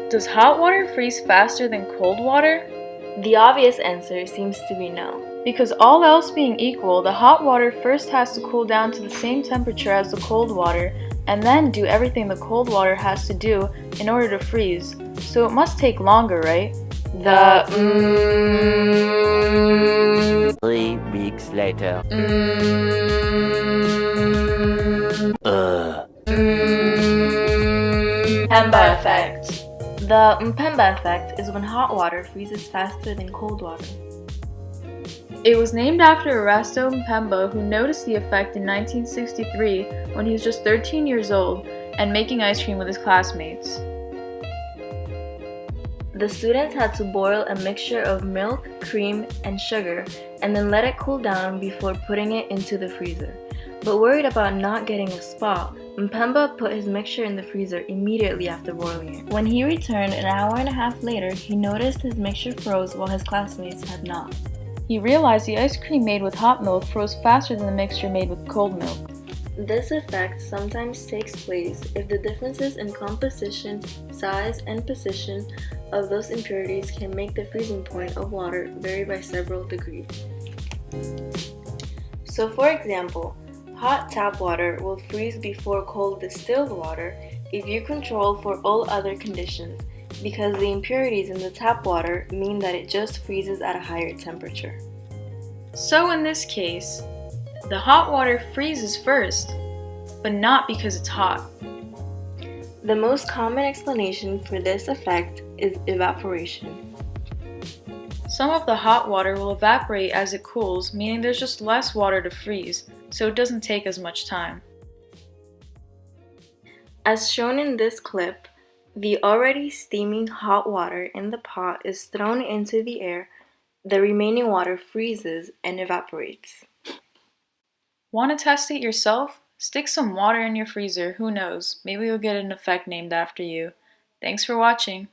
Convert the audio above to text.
Does hot water freeze faster than cold water? The obvious answer seems to be no. Because all else being equal, the hot water first has to cool down to the same temperature as the cold water, and then do everything the cold water has to do in order to freeze. So it must take longer, right? 3 weeks later. Mpemba Effect. The Mpemba Effect is when hot water freezes faster than cold water. It was named after Erasto Mpemba, who noticed the effect in 1963 when he was just 13 years old and making ice cream with his classmates. The students had to boil a mixture of milk, cream, and sugar and then let it cool down before putting it into the freezer. But worried about not getting a spot, Mpemba put his mixture in the freezer immediately after boiling it. When he returned an hour and a half later, he noticed his mixture froze while his classmates had not. He realized the ice cream made with hot milk froze faster than the mixture made with cold milk. This effect sometimes takes place if the differences in composition, size, and position of those impurities can make the freezing point of water vary by several degrees. So for example, hot tap water will freeze before cold distilled water if you control for all other conditions, because the impurities in the tap water mean that it just freezes at a higher temperature. So in this case, the hot water freezes first, but not because it's hot. The most common explanation for this effect is evaporation. Some of the hot water will evaporate as it cools, meaning there's just less water to freeze, so it doesn't take as much time. As shown in this clip, the already steaming hot water in the pot is thrown into the air, the remaining water freezes and evaporates. Want to test it yourself? Stick some water in your freezer, who knows, maybe you'll get an effect named after you. Thanks for watching.